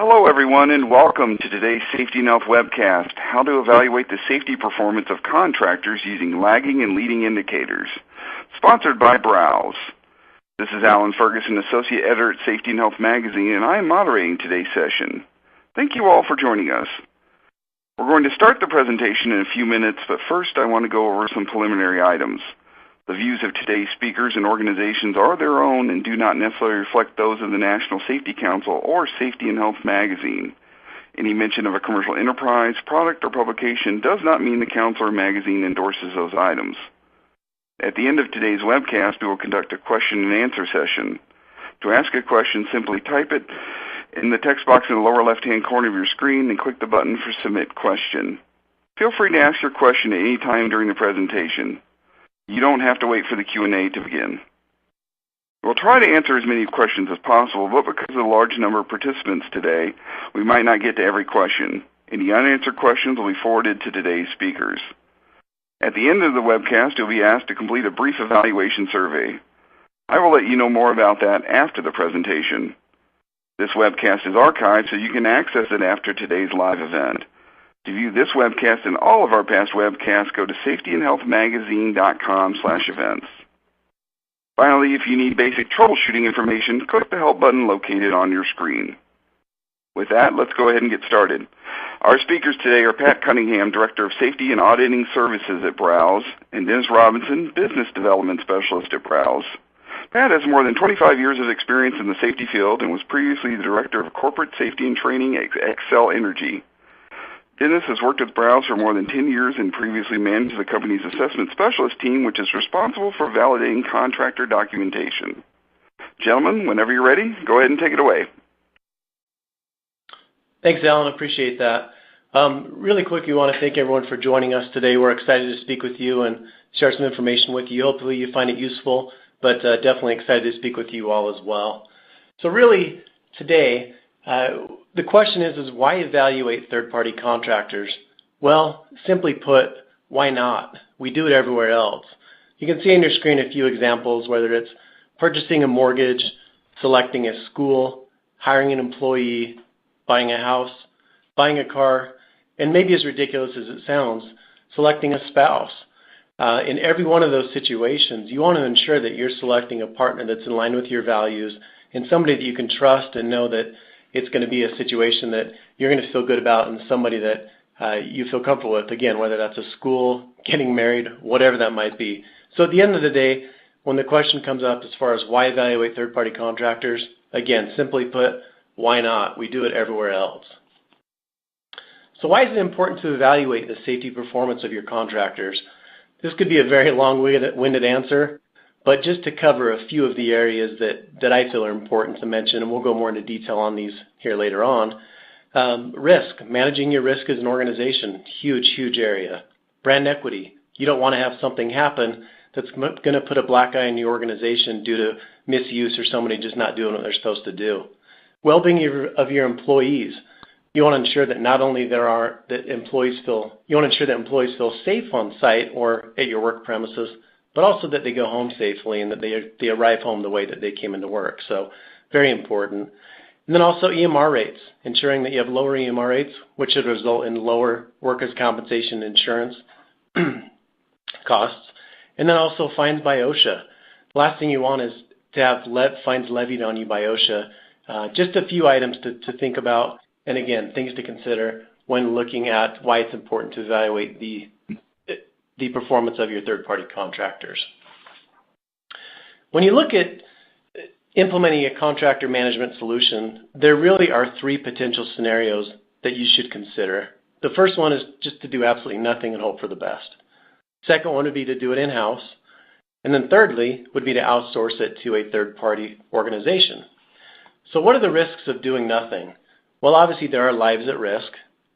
Hello everyone and welcome to today's Safety+Health webcast, How to Evaluate the Safety Performance of Contractors Using Lagging and Leading Indicators, sponsored by Browz. This is Alan Ferguson, Associate Editor at Safety+Health Magazine, and I am moderating today's session. Thank you all for joining us. We're going to start the presentation in a few minutes, but first I want to go over some preliminary items. The views of today's speakers and organizations are their own and do not necessarily reflect those of the National Safety Council or Safety+Health Magazine. Any mention of a commercial enterprise, product, or publication does not mean the Council or magazine endorses those items. At the end of today's webcast, we will conduct a question and answer session. To ask a question, simply type it in the text box in the lower left-hand corner of your screen and click the button for Submit Question. Feel free to ask your question at any time during the presentation. You don't have to wait for the Q&A to begin. We'll try to answer as many questions as possible, but because of the large number of participants today, we might not get to every question. Any unanswered questions will be forwarded to today's speakers. At the end of the webcast, you'll be asked to complete a brief evaluation survey. I will let you know more about that after the presentation. This webcast is archived so you can access it after today's live event. To view this webcast and all of our past webcasts, go to safetyandhealthmagazine.com/events. Finally, if you need basic troubleshooting information, click the Help button located on your screen. With that, let's go ahead and get started. Our speakers today are Pat Cunningham, Director of Safety and Auditing Services at Browz, and Dennis Robinson, Business Development Specialist at Browz. Pat has more than 25 years of experience in the safety field and was previously the Director of Corporate Safety and Training at Excel Energy. Dennis has worked with Browz for more than 10 years and previously managed the company's assessment specialist team, which is responsible for validating contractor documentation. Gentlemen, whenever you're ready, go ahead and take it away. Thanks, Alan. Appreciate that. Really quick, we want to thank everyone for joining us today. We're excited to speak with you and share some information with you. Hopefully you find it useful, but definitely excited to speak with you all as well. So really, today, the question is why evaluate third-party contractors? Well, simply put, why not? We do it everywhere else. You can see on your screen a few examples, whether it's purchasing a mortgage, selecting a school, hiring an employee, buying a house, buying a car, and maybe as ridiculous as it sounds, selecting a spouse. In every one of those situations, you want to ensure that you're selecting a partner that's in line with your values and somebody that you can trust and know that it's going to be a situation that you're going to feel good about and somebody that you feel comfortable with, again, whether that's a school, getting married, whatever that might be. So at the end of the day, when the question comes up as far as why evaluate third-party contractors, again, simply put, why not? We do it everywhere else. So why is it important to evaluate the safety performance of your contractors? This could be a very long-winded answer, but just to cover a few of the areas that I feel are important to mention, and we'll go more into detail on these here later on. Risk, managing your risk as an organization, huge area. Brand equity, you don't want to have something happen that's going to put a black eye on your organization due to misuse or somebody just not doing what they're supposed to do. Well-being of your employees, you want to ensure that not only you want to ensure that employees feel safe on site or at your work premises, but also that they go home safely and that they arrive home the way that they came into work. So very important. And then also EMR rates, ensuring that you have lower EMR rates, which should result in lower workers' compensation insurance costs. And then also fines by OSHA. The last thing you want is to have fines levied on you by OSHA. Just a few items to think about, and again, things to consider when looking at why it's important to evaluate the performance of your third-party contractors. When you look at implementing a contractor management solution, there really are three potential scenarios that you should consider. The first one is just to do absolutely nothing and hope for the best. Second one would be to do it in-house. And then thirdly would be to outsource it to a third-party organization. So what are the risks of doing nothing? Well, obviously there are lives at risk,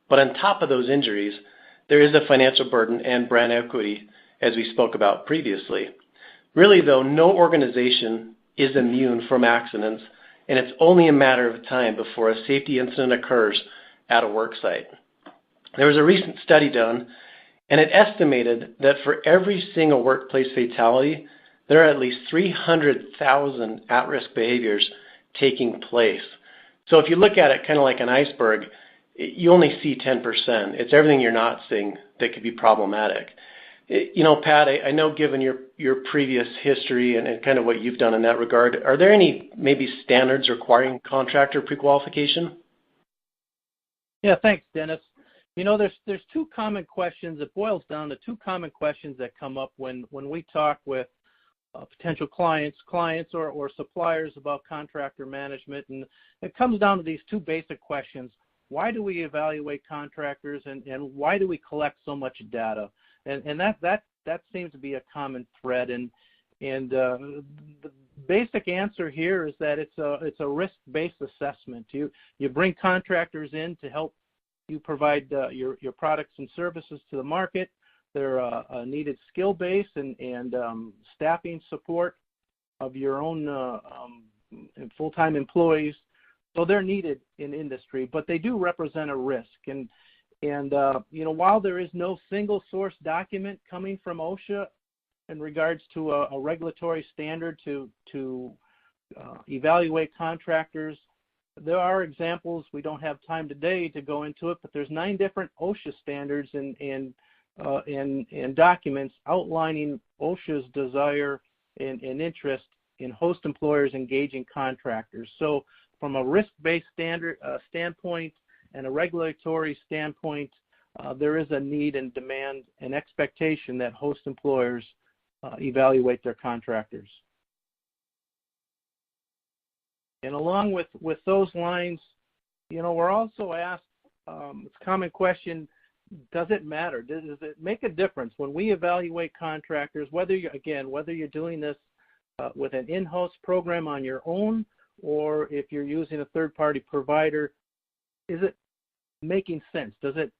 but on top of those injuries, there is a financial burden and brand equity, as we spoke about previously. Really, though, no organization is immune from accidents, and it's only a matter of time before a safety incident occurs at a work site. There was a recent study done, and it estimated that for every single workplace fatality, there are at least 300,000 at-risk behaviors taking place. So if you look at it kind of like an iceberg, you only see 10%. It's everything you're not seeing that could be problematic. Pat, I know given your previous history and kind of what you've done in that regard, are there any maybe standards requiring contractor pre-qualification? Yeah, thanks, Dennis. There's two common questions. It boils down to two common questions that come up when we talk with potential clients or suppliers about contractor management, and it comes down to these two basic questions. Why do we evaluate contractors, and why do we collect so much data? And that seems to be a common thread. And the basic answer here is that it's a risk-based assessment. You bring contractors in to help you provide your products and services to the market. They're a needed skill base and staffing support of your own full-time employees. So they're needed in industry, but they do represent a risk. And while there is no single source document coming from OSHA in regards to a regulatory standard to evaluate contractors, there are examples. We don't have time today to go into it, but there's 9 different OSHA standards and documents outlining OSHA's desire and interest in host employers engaging contractors. So from a risk-based standpoint and a regulatory standpoint, there is a need and demand and expectation that host employers evaluate their contractors. And along with those lines, we're also asked, it's a common question, does it matter? Does it make a difference when we evaluate contractors, whether you're doing this with an in-house program on your own, or if you're using a third-party provider? Is it making sense? Does it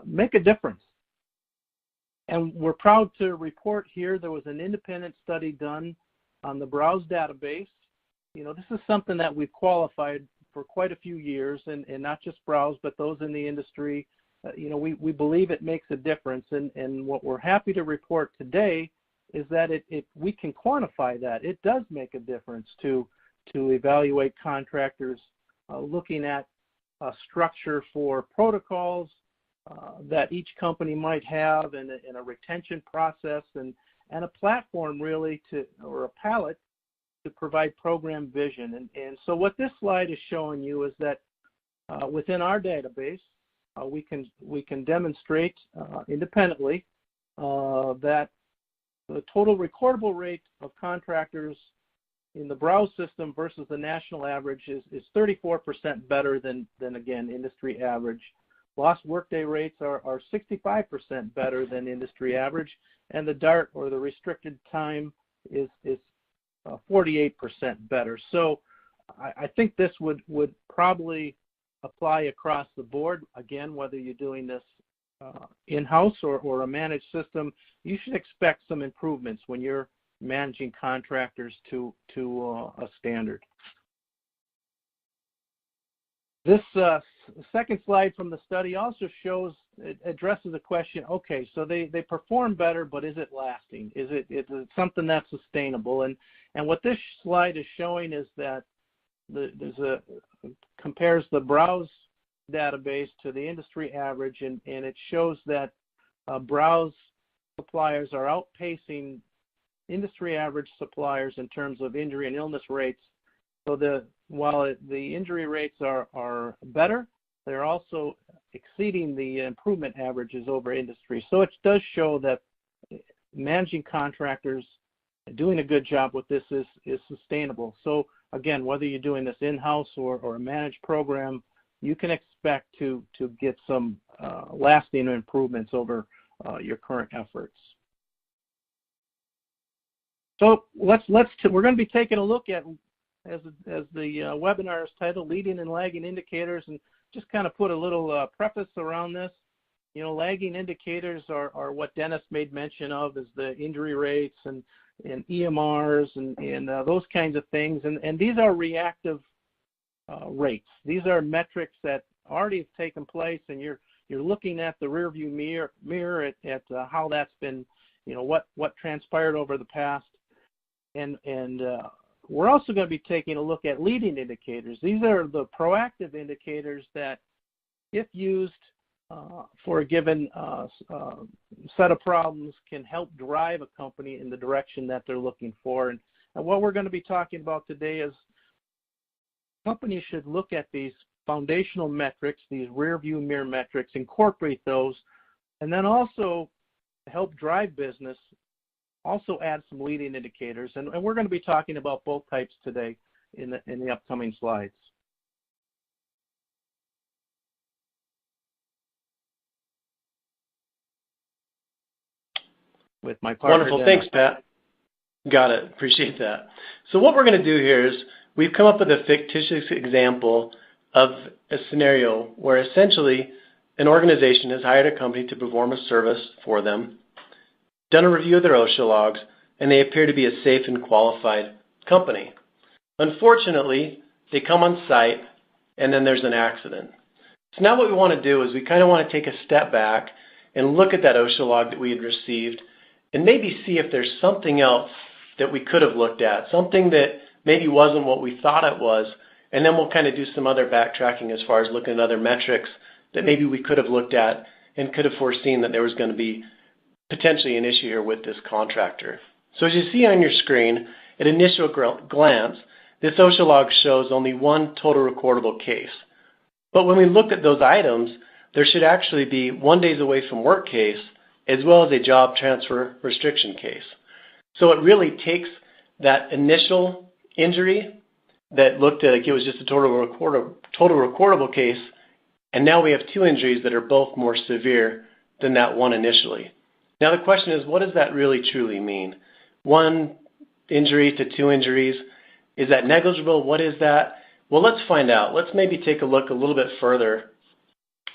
make a difference? And we're proud to report here there was an independent study done on the Browz database. This is something that we've qualified for quite a few years, and not just Browz, but those in the industry. We believe it makes a difference, and what we're happy to report today is that we can quantify that. It does make a difference to evaluate contractors, looking at a structure for protocols that each company might have, and a retention process, and a platform really or a palette to provide program vision. And so what this slide is showing you is that within our database, we can demonstrate independently that the total recordable rate of contractors in the Browz system versus the national average is 34% better than again, industry average. Lost workday rates are 65% better than industry average, and the DART, or the restricted time, is 48% better. So I think this would probably apply across the board. Again, whether you're doing this in-house or a managed system, you should expect some improvements when you're managing contractors to a standard. This second slide from the study also addresses the question, okay, so they perform better, but is it lasting? Is it something that's sustainable? And what this slide is showing is that compares the Browz database to the industry average, and it shows that Browz suppliers are outpacing industry average suppliers in terms of injury and illness rates. So while the injury rates are better, they're also exceeding the improvement averages over industry. So it does show that managing contractors and doing a good job with this is sustainable. So again, whether you're doing this in-house or a managed program, you can expect to get some lasting improvements over your current efforts. So we're going to be taking a look at, as the webinar is titled, Leading and Lagging Indicators, and just kind of put a little preface around this. Lagging indicators are what Dennis made mention of, as the injury rates and EMRs and those kinds of things. And these are reactive rates. These are metrics that already have taken place, and you're looking at the rearview mirror at how that's been, what transpired over the past. And We're also going to be taking a look at leading indicators. These are the proactive indicators that, if used for a given set of problems, can help drive a company in the direction that they're looking for. And what we're going to be talking about today is companies should look at these foundational metrics, these rear view mirror metrics, incorporate those, and then also help drive business, also add some leading indicators. And we're going to be talking about both types today in the upcoming slides. With my partner. Wonderful. Thanks, Pat. Got it. Appreciate that. So what we're going to do here is we've come up with a fictitious example of a scenario where essentially an organization has hired a company to perform a service for them, done a review of their OSHA logs, and they appear to be a safe and qualified company. Unfortunately, they come on site and then there's an accident. So now what we want to do is we kind of want to take a step back and look at that OSHA log that we had received and maybe see if there's something else that we could have looked at, something that maybe wasn't what we thought it was, and then we'll kind of do some other backtracking as far as looking at other metrics that maybe we could have looked at and could have foreseen that there was going to be potentially an issue here with this contractor. So as you see on your screen, at initial glance, this OSHA log shows only one total recordable case. But when we look at those items, there should actually be 1 days away from work case as well as a job transfer restriction case. So it really takes that initial injury that looked like it was just a total recordable case, and now we have two injuries that are both more severe than that one initially. Now the question is, what does that really truly mean? One injury to two injuries, is that negligible? What is that? Well, let's find out. Let's maybe take a look a little bit further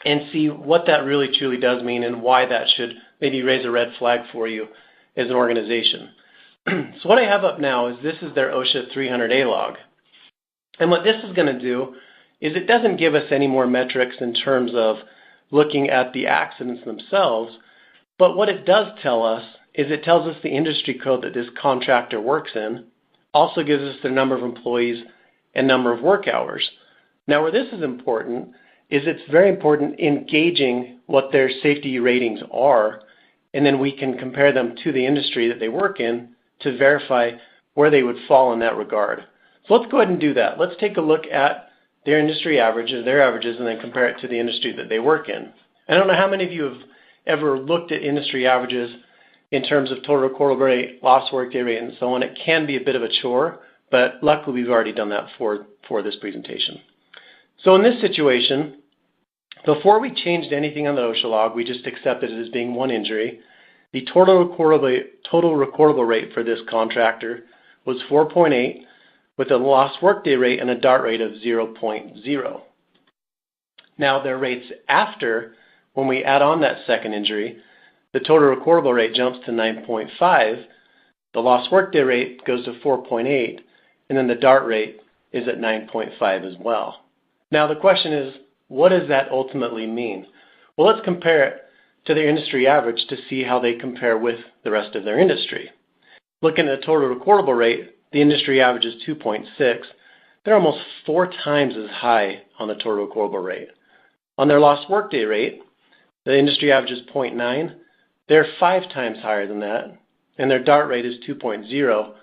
and see what that really truly does mean and why that should maybe raise a red flag for you as an organization. So what I have up now is this is their OSHA 300A log. And what this is going to do is it doesn't give us any more metrics in terms of looking at the accidents themselves, but what it does tell us is it tells us the industry code that this contractor works in, also gives us their number of employees and number of work hours. Now where this is important is it's very important in gauging what their safety ratings are, and then we can compare them to the industry that they work in to verify where they would fall in that regard. So let's go ahead and do that. Let's take a look at their industry averages, and then compare it to the industry that they work in. I don't know how many of you have ever looked at industry averages in terms of total recordable rate, lost workday rate, and so on. It can be a bit of a chore, but luckily we've already done that for this presentation. So in this situation, before we changed anything on the OSHA log, we just accepted it as being one injury. The total recordable rate for this contractor was 4.8 with a lost workday rate and a DART rate of 0.0. Now their rates after, when we add on that second injury, the total recordable rate jumps to 9.5, the lost workday rate goes to 4.8, and then the DART rate is at 9.5 as well. Now the question is, what does that ultimately mean? Well, let's compare it to their industry average to see how they compare with the rest of their industry. Looking at the total recordable rate, the industry average is 2.6. They're almost 4 times as high on the total recordable rate. On their lost workday rate, the industry average is 0.9. They're 5 times higher than that. And their DART rate is 2.0,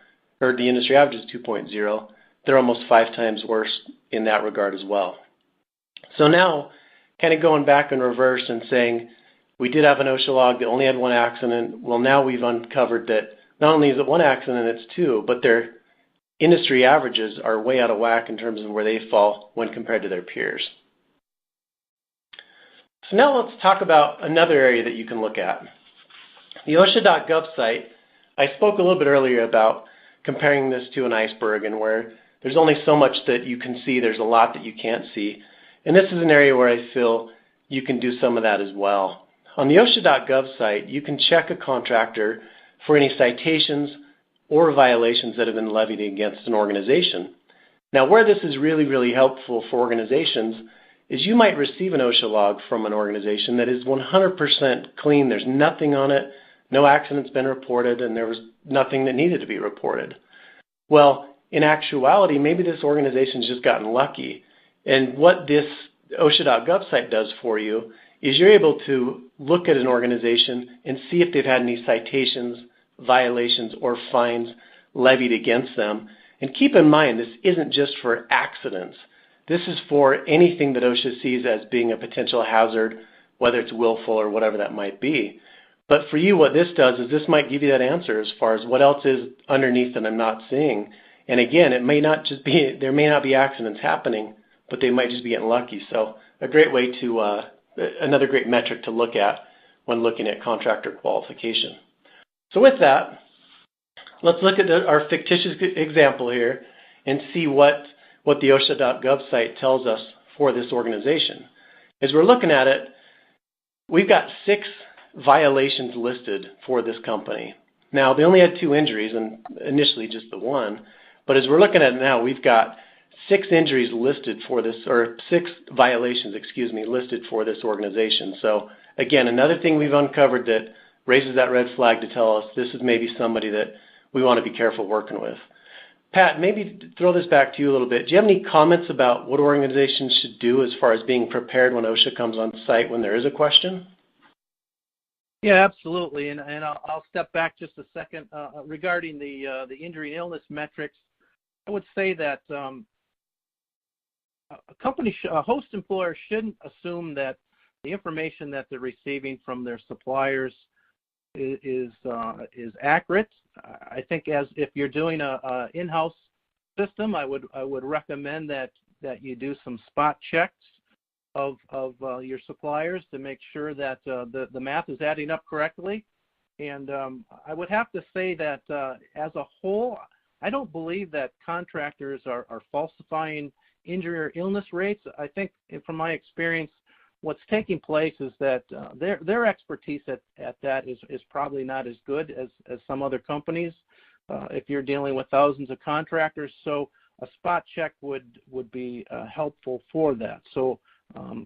or the industry average is 2.0. They're almost 5 times worse in that regard as well. So now, kind of going back in reverse and saying, we did have an OSHA log that only had one accident. Well, now we've uncovered that not only is it one accident, it's 2, but their industry averages are way out of whack in terms of where they fall when compared to their peers. So now let's talk about another area that you can look at. The OSHA.gov site, I spoke a little bit earlier about comparing this to an iceberg and where there's only so much that you can see, there's a lot that you can't see. And this is an area where I feel you can do some of that as well. On the OSHA.gov site, you can check a contractor for any citations or violations that have been levied against an organization. Now, where this is really, really helpful for organizations is you might receive an OSHA log from an organization that is 100% clean. There's nothing on it, no accident's been reported, and there was nothing that needed to be reported. Well, in actuality, maybe this organization's just gotten lucky. And what this OSHA.gov site does for you is you're able to look at an organization and see if they've had any citations, violations, or fines levied against them. And keep in mind, this isn't just for accidents. This is for anything that OSHA sees as being a potential hazard, whether it's willful or whatever that might be. But for you, what this does is this might give you that answer as far as what else is underneath that I'm not seeing. And again, it may not just be, there may not be accidents happening, but they might just be getting lucky. So a great way to, another great metric to look at when looking at contractor qualification. So with that, let's look at our fictitious example here and see what the OSHA.gov site tells us for this organization. As we're looking at it, we've got 6 violations listed for this company. Now, they only had 2 injuries, and initially just the one, but as we're looking at it now, we've got 6 injuries listed for this, or 6 violations, listed for this organization. So again, another thing we've uncovered that raises that red flag to tell us this is maybe somebody that we want to be careful working with. Pat, maybe throw this back to you a little bit. Do you have any comments about what organizations should do as far as being prepared when OSHA comes on site when there is a question? Yeah, absolutely. And I'll step back just a second regarding the injury and illness metrics. I would say that a host employer shouldn't assume that the information that they're receiving from their suppliers is accurate. I think if you're doing a in-house system, I would recommend that you do some spot checks of your suppliers to make sure that the math is adding up correctly. And I would have to say that as a whole, I don't believe that contractors are falsifying injury or illness rates. I think from my experience, what's taking place is that their expertise at that is probably not as good as some other companies if you're dealing with thousands of contractors. So a spot check would be helpful for that. So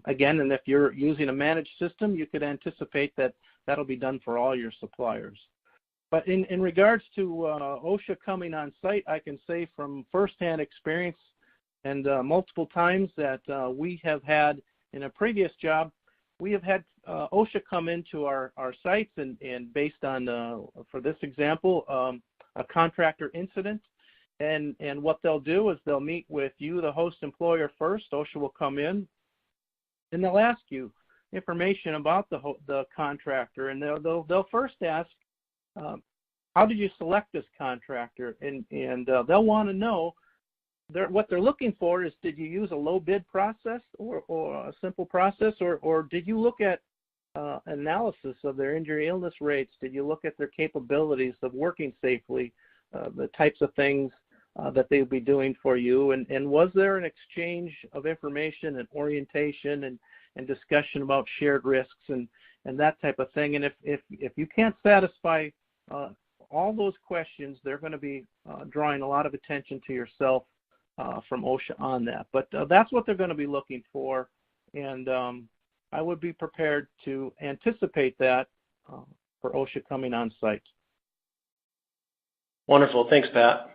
again, and if you're using a managed system, you could anticipate that that'll be done for all your suppliers. But in regards to OSHA coming on site, I can say from firsthand experience and multiple times that we have had in a previous job, we have had OSHA come into our sites and based on, for this example, a contractor incident. And what they'll do is they'll meet with you, the host employer, first. OSHA will come in, and they'll ask you information about the contractor. And they'll first ask, how did you select this contractor? And they'll want to know, what they're looking for is, did you use a low bid process or a simple process, or did you look at analysis of their injury illness rates? Did you look at their capabilities of working safely, the types of things that they would be doing for you? And was there an exchange of information and orientation and discussion about shared risks and that type of thing? And if you can't satisfy all those questions, they're going to be drawing a lot of attention to yourself from OSHA on that. But that's what they're going to be looking for, and I would be prepared to anticipate that for OSHA coming on site. Wonderful. Thanks, Pat.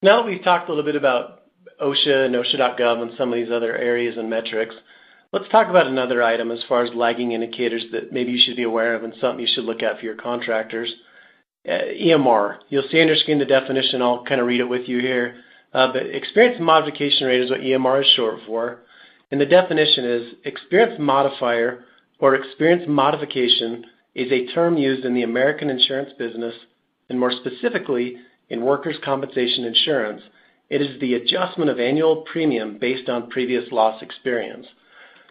Now that we've talked a little bit about OSHA and OSHA.gov and some of these other areas and metrics, let's talk about another item as far as lagging indicators that maybe you should be aware of and something you should look at for your contractors. EMR. You'll see on your screen the definition. I'll kind of read it with you here. But experience modification rate is what EMR is short for. And the definition is experience modifier or experience modification is a term used in the American insurance business, and more specifically in workers' compensation insurance. It is the adjustment of annual premium based on previous loss experience.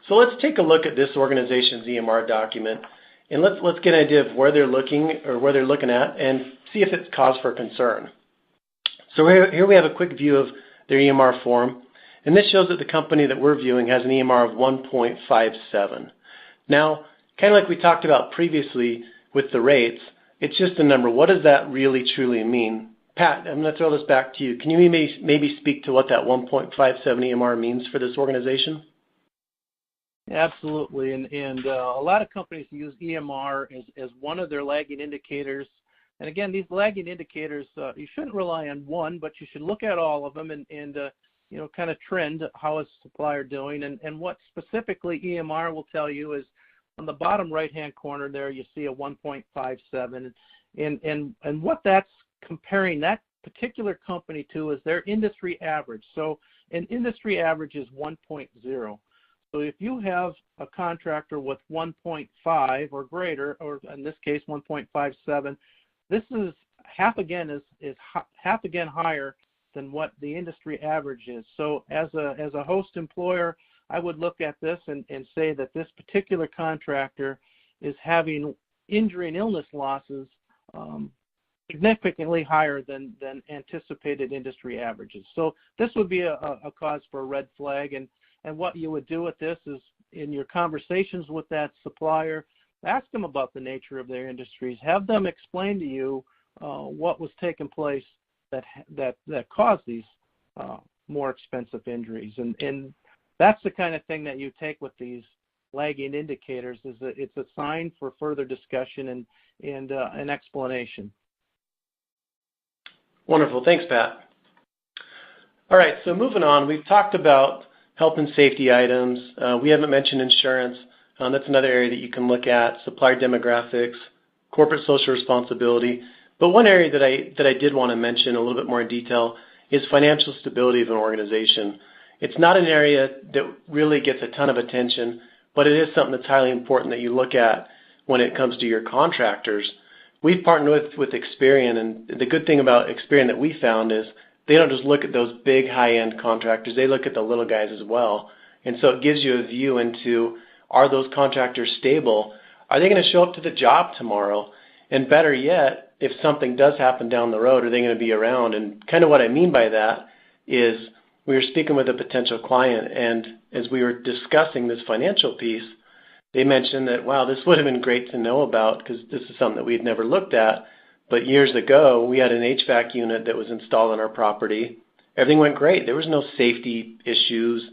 So let's take a look at this organization's EMR document, and let's get an idea of where they're looking at and see if it's cause for concern. So here we have a quick view of their EMR form, and this shows that the company that we're viewing has an EMR of 1.57. Now, kind of like we talked about previously with the rates, it's just a number. What does that really truly mean? Pat, I'm going to throw this back to you. Can you maybe speak to what that 1.57 EMR means for this organization? Absolutely, and a lot of companies use EMR as one of their lagging indicators And again, these lagging indicators, you shouldn't rely on one, but you should look at all of them and kind of trend how is the supplier doing. And what specifically EMR will tell you is on the bottom right-hand corner there, you see a 1.57. And what that's comparing that particular company to is their industry average. So an industry average is 1.0. So if you have a contractor with 1.5 or greater, or in this case 1.57, this is half again higher than what the industry average is. So as a host employer, I would look at this and say that this particular contractor is having injury and illness losses significantly higher than anticipated industry averages. So this would be a cause for a red flag. And what you would do with this is in your conversations with that supplier, ask them about the nature of their industries. Have them explain to you what was taking place that caused these more expensive injuries. And that's the kind of thing that you take with these lagging indicators. It's a sign for further discussion and an explanation. Wonderful. Thanks, Pat. All right, so moving on, we've talked about health and safety items. We haven't mentioned insurance. That's another area that you can look at, supplier demographics, corporate social responsibility. But one area that I did want to mention a little bit more in detail is financial stability of an organization. It's not an area that really gets a ton of attention, but it is something that's highly important that you look at when it comes to your contractors. We've partnered with Experian, and the good thing about Experian that we found is they don't just look at those big high-end contractors, they look at the little guys as well. And so it gives you a view into, are those contractors stable? Are they going to show up to the job tomorrow? And better yet, if something does happen down the road, are they going to be around? And kind of what I mean by that is we were speaking with a potential client, and as we were discussing this financial piece, they mentioned that, wow, this would have been great to know about because this is something that we had never looked at. But years ago, we had an HVAC unit that was installed on our property. Everything went great. There was no safety issues,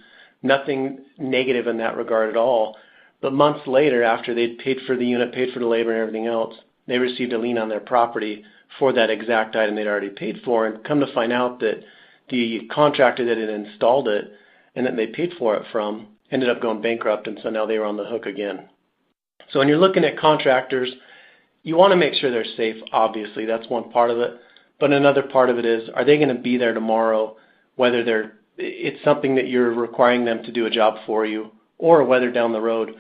nothing negative in that regard at all. But months later, after they'd paid for the unit, paid for the labor and everything else, they received a lien on their property for that exact item they'd already paid for, and come to find out that the contractor that had installed it and that they paid for it from ended up going bankrupt, and so now they were on the hook again. So when you're looking at contractors, you want to make sure they're safe, obviously. That's one part of it. But another part of it is, are they going to be there tomorrow, whether it's something that you're requiring them to do a job for you, or whether down the road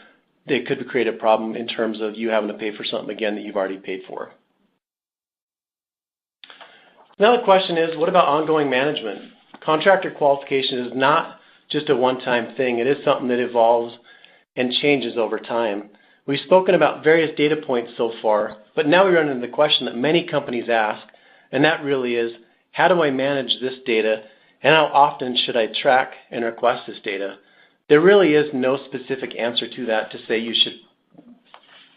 they could create a problem in terms of you having to pay for something again that you've already paid for. Another question is, what about ongoing management? Contractor qualification is not just a one-time thing. It is something that evolves and changes over time. We've spoken about various data points so far, but now we run into the question that many companies ask, and that really is, how do I manage this data, and how often should I track and request this data? There really is no specific answer to that to say you should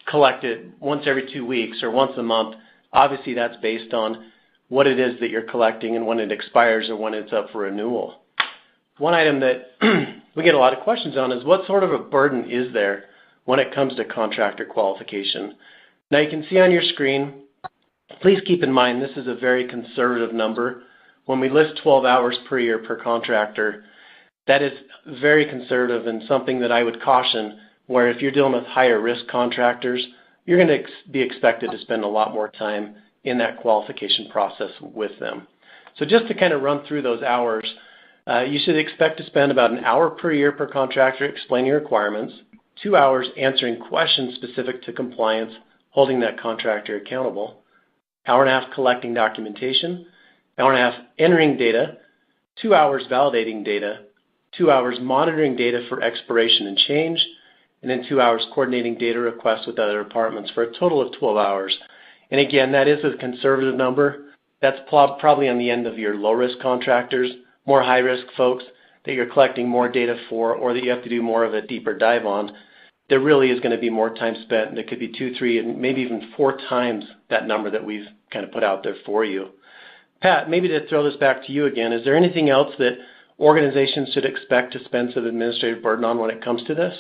collect it once every 2 weeks or once a month. Obviously, that's based on what it is that you're collecting and when it expires or when it's up for renewal. One item that we get a lot of questions on is, what sort of a burden is there when it comes to contractor qualification? Now you can see on your screen, please keep in mind this is a very conservative number. When we list 12 hours per year per contractor, that is very conservative and something that I would caution, where if you're dealing with higher risk contractors, you're going to be expected to spend a lot more time in that qualification process with them. So just to kind of run through those hours, you should expect to spend about an hour per year per contractor explaining your requirements, 2 hours answering questions specific to compliance, holding that contractor accountable, hour and a half collecting documentation, hour and a half entering data, 2 hours validating data, 2 hours monitoring data for expiration and change, and then 2 hours coordinating data requests with other departments for a total of 12 hours. And again, that is a conservative number. That's probably on the end of your low-risk contractors. More high-risk folks that you're collecting more data for, or that you have to do more of a deeper dive on, there really is going to be more time spent, and it could be 2, 3, and maybe even 4 times that number that we've kind of put out there for you. Pat, maybe to throw this back to you again, is there anything else that organizations should expect to spend some administrative burden on when it comes to this?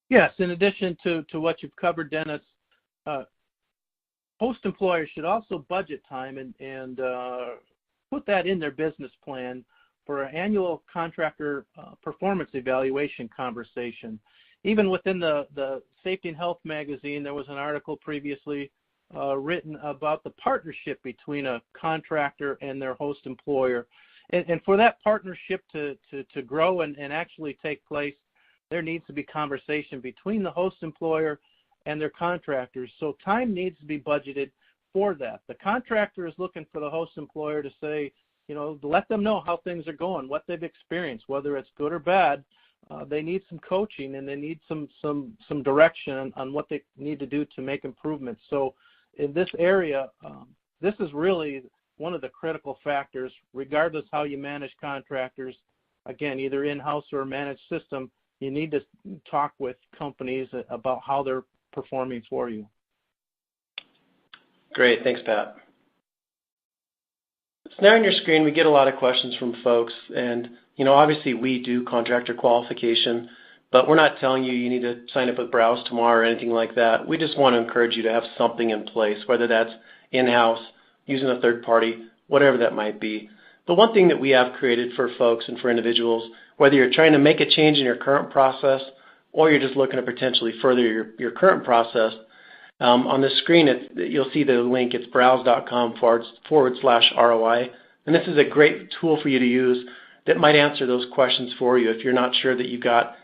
Yes, in addition to what you've covered, Dennis, host employers should also budget time and put that in their business plan for an annual contractor performance evaluation conversation. Even within the Safety and Health magazine, there was an article previously written about the partnership between a contractor and their host employer. And for that partnership to grow and actually take place, there needs to be conversation between the host employer and their contractors. So time needs to be budgeted for that. The contractor is looking for the host employer to say, let them know how things are going, what they've experienced, whether it's good or bad. They need some coaching and they need some direction on what they need to do to make improvements. So in this area, this is really one of the critical factors, regardless how you manage contractors. Again, either in-house or a managed system, you need to talk with companies about how they're performing for you. Great. Thanks, Pat. So now on your screen, we get a lot of questions from folks. And, obviously we do contractor qualification, but we're not telling you need to sign up with Browz tomorrow or anything like that. We just want to encourage you to have something in place, whether that's in-house, using a third party, whatever that might be. The one thing that we have created for folks and for individuals, whether you're trying to make a change in your current process or you're just looking to potentially further your current process, on the screen you'll see the link. It's browz.com/ROI. And this is a great tool for you to use that might answer those questions for you if you're not sure that you've got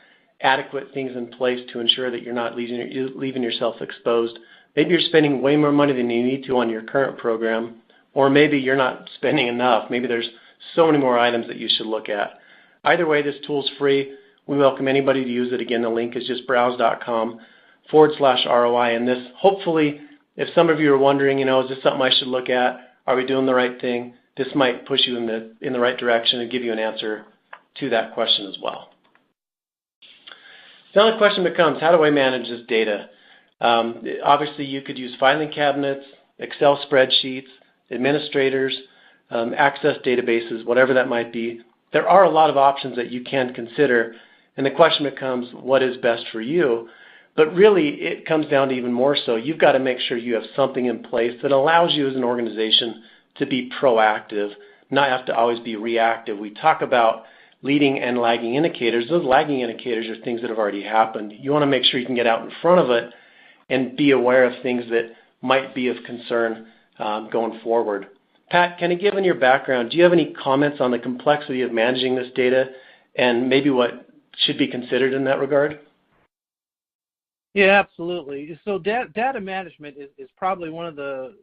adequate things in place to ensure that you're not leaving yourself exposed. Maybe you're spending way more money than you need to on your current program, or maybe you're not spending enough. Maybe there's so many more items that you should look at. Either way, this tool's free. We welcome anybody to use it. Again, the link is just browz.com/ROI. And this, hopefully, if some of you are wondering, is this something I should look at? Are we doing the right thing? This might push you in the right direction and give you an answer to that question as well. Now the question becomes, how do I manage this data? Obviously, you could use filing cabinets, Excel spreadsheets, administrators, access databases, whatever that might be. There are a lot of options that you can consider, and the question becomes, what is best for you? But really, it comes down to even more so. You've got to make sure you have something in place that allows you as an organization to be proactive, not have to always be reactive. We talk about leading and lagging indicators. Those lagging indicators are things that have already happened. You want to make sure you can get out in front of it and be aware of things that might be of concern going forward. Pat, kind of given your background, do you have any comments on the complexity of managing this data and maybe what should be considered in that regard? Yeah, absolutely. So data management is probably one of the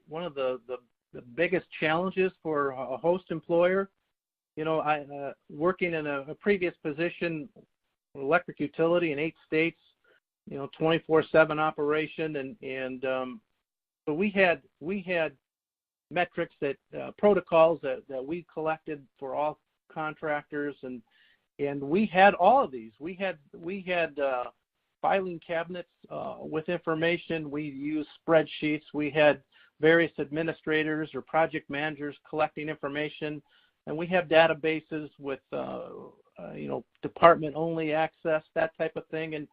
biggest challenges for a host employer. I working in a previous position, electric utility in 8 states, 24/7 operation, and so we had metrics that protocols that we collected for all contractors, and we had all of these. We had filing cabinets with information. We used spreadsheets. We had various administrators or project managers collecting information, and we have databases with department-only access, that type of thing. And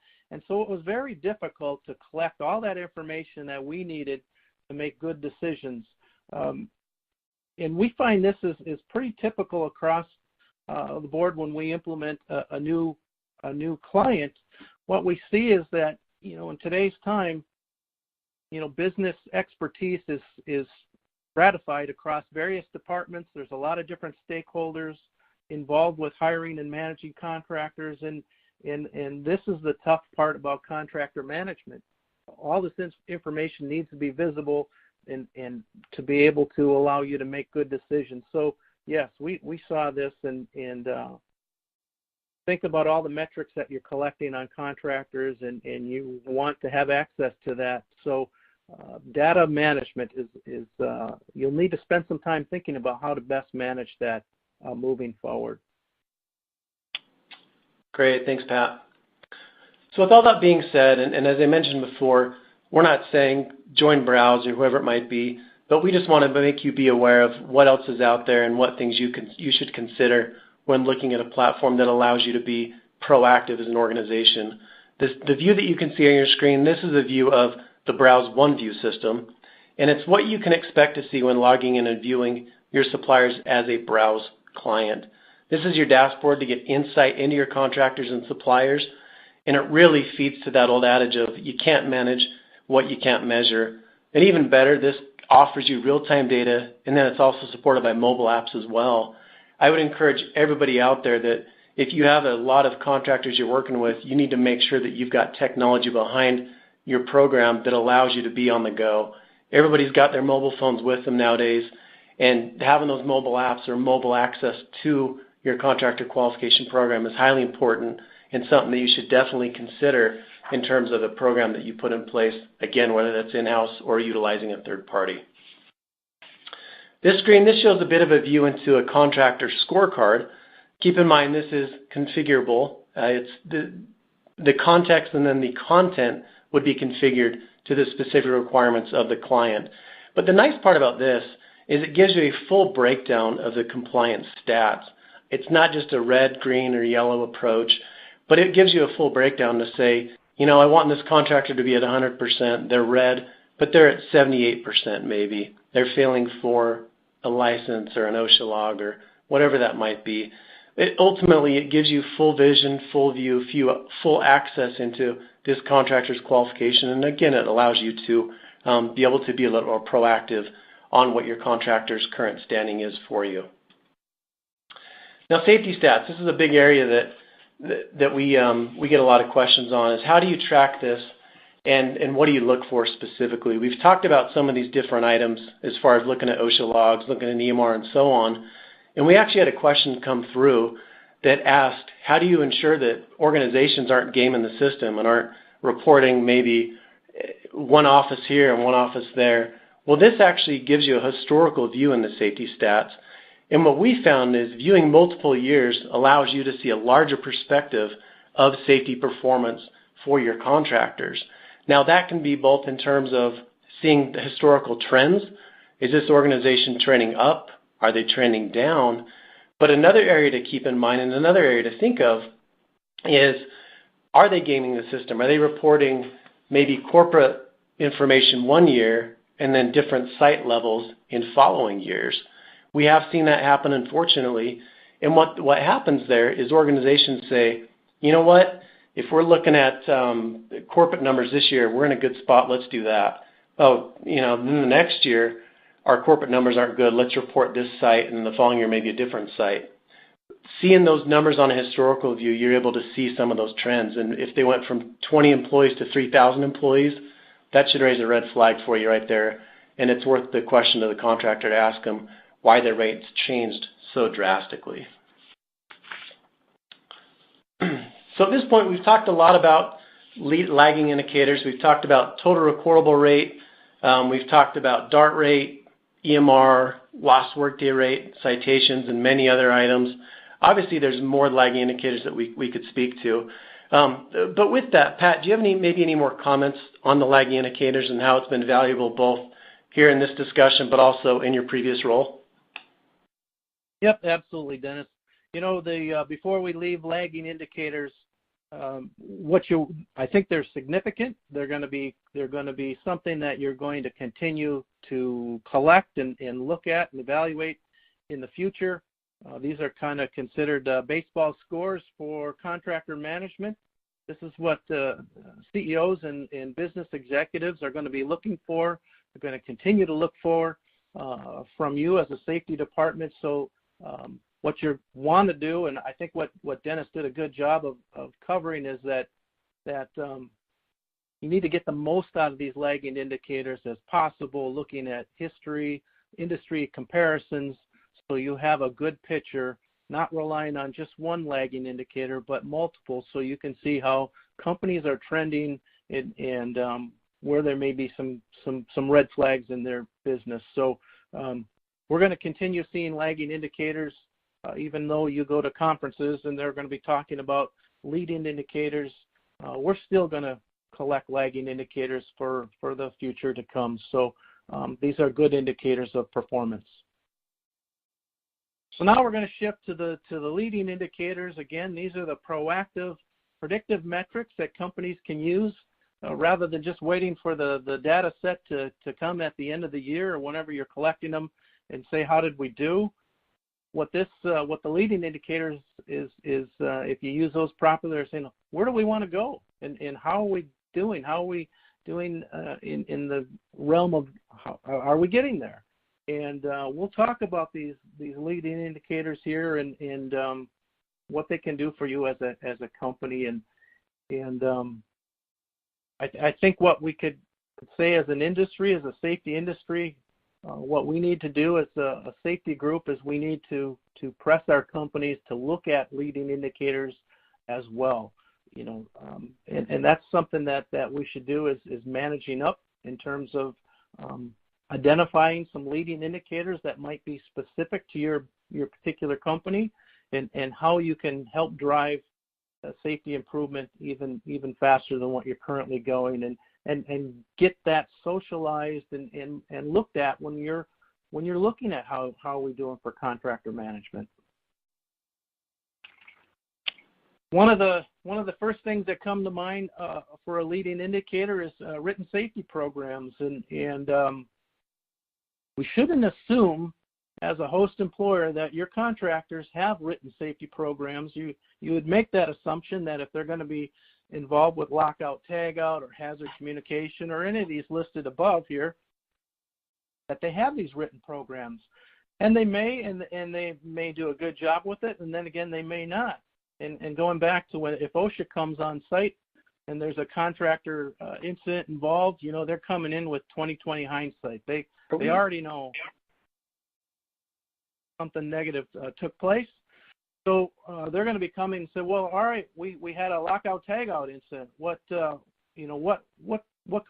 so it was very difficult to collect all that information that we needed to make good decisions. And we find this is pretty typical across the board when we implement a new client. What we see is that, in today's time, business expertise is stratified across various departments. There's a lot of different stakeholders involved with hiring and managing contractors, and this is the tough part about contractor management. All this information needs to be visible and to be able to allow you to make good decisions. So yes, we saw this and think about all the metrics that you're collecting on contractors, and you want to have access to that. So data management is you'll need to spend some time thinking about how to best manage that moving forward. Great. Thanks, Pat. So with all that being said, and as I mentioned before, we're not saying join Browz or whoever it might be, but we just want to make you be aware of what else is out there and what things you should consider when looking at a platform that allows you to be proactive as an organization. The view that you can see on your screen, this is a view of the Browz OneView system. and it's what you can expect to see when logging in and viewing your suppliers as a Browz client. This is your dashboard to get insight into your contractors and suppliers, and it really feeds to that old adage of you can't manage what you can't measure. And even better, this offers you real-time data, and then it's also supported by mobile apps as well. I would encourage everybody out there that if you have a lot of contractors you're working with, you need to make sure that you've got technology behind your program that allows you to be on the go. Everybody's got their mobile phones with them nowadays, and having those mobile apps or mobile access to your contractor qualification program is highly important and something that you should definitely consider in terms of the program that you put in place, again, whether that's in-house or utilizing a third party. This screen, this shows a bit of a view into a contractor scorecard. Keep in mind this is configurable. It's the context and then the content would be configured to the specific requirements of the client. But the nice part about this is it gives you a full breakdown of the compliance stats. It's not just a red, green, or yellow approach, but it gives you a full breakdown to say, you know, I want this contractor to be at 100%. They're red, but they're at 78% maybe. They're failing for a license or an OSHA log or whatever that might be. Ultimately, it gives you full vision, full view, full access into this contractor's qualification. And again, it allows you to be able to be a little more proactive on what your contractor's current standing is for you. Now, safety stats. This is a big area that we get a lot of questions on, is how do you track this and what do you look for specifically? We've talked about some of these different items as far as looking at OSHA logs, looking at EMR, and so on. And we actually had a question come through that asked, how do you ensure that organizations aren't gaming the system and aren't reporting maybe one office here and one office there? Well, this actually gives you a historical view in the safety stats. And what we found is viewing multiple years allows you to see a larger perspective of safety performance for your contractors. Now, that can be both in terms of seeing the historical trends. Is this organization trending up? Are they trending down? But another area to keep in mind and another area to think of is, are they gaming the system? Are they reporting maybe corporate information one year and then different site levels in following years? We have seen that happen, unfortunately. And what happens there is organizations say, you know what, if we're looking at corporate numbers this year, we're in a good spot, let's do that. Oh, you know, then the next year, our corporate numbers aren't good, let's report this site, and the following year maybe a different site. Seeing those numbers on a historical view, you're able to see some of those trends. And if they went from 20 employees to 3,000 employees, that should raise a red flag for you right there. And it's worth the question to the contractor to ask them why their rates changed so drastically. So at this point, we've talked a lot about lagging indicators. We've talked about total recordable rate. We've talked about DART rate, EMR, lost workday rate, citations, and many other items. Obviously, there's more lagging indicators that we could speak to. But with that, Pat, do you have any more comments on the lagging indicators and how it's been valuable both here in this discussion but also in your previous role? Yep, absolutely, Dennis. You know, before we leave lagging indicators, I think they're significant. They're going to be something that you're going to continue to collect and look at and evaluate in the future. These are kind of considered baseball scores for contractor management. This is what CEOs and business executives are going to be looking for. They're going to continue to look for from you as a safety department. So what you want to do, and I think what Dennis did a good job of covering, is that you need to get the most out of these lagging indicators as possible, looking at history, industry comparisons, so you have a good picture, not relying on just one lagging indicator, but multiple, so you can see how companies are trending and where there may be some red flags in their business. So we're going to continue seeing lagging indicators, even though you go to conferences and they're going to be talking about leading indicators. We're still going to collect lagging indicators for the future to come. So these are good indicators of performance. So now we're going to shift to the leading indicators. Again, these are the proactive, predictive metrics that companies can use rather than just waiting for the data set to come at the end of the year or whenever you're collecting them and say, how did we do? What the leading indicators is if you use those properly, they're saying, where do we want to go? And how are we doing? How are we doing in the realm of how are we getting there? And we'll talk about these leading indicators here and what they can do for you as a company. And I think what we could say as an industry, as a safety industry, what we need to do as a safety group is we need to press our companies to look at leading indicators as well. And that's something that we should do is managing up in terms of identifying some leading indicators that might be specific to your particular company and how you can help drive safety improvement even faster than what you're currently going and get that socialized and looked at when you're looking at how are we doing for contractor management. One of the first things that come to mind for a leading indicator is written safety programs, and we shouldn't assume as a host employer that your contractors have written safety programs. You would make that assumption that if they're going to be involved with lockout, tagout, or hazard communication, or any of these listed above here, that they have these written programs, and they may and they may do a good job with it, and then again they may not. And going back to if OSHA comes on site and there's a contractor incident involved, they're coming in with 20/20 hindsight. They already know something negative took place. So they're going to be coming and say, well, all right, we had a lockout tagout incident. What can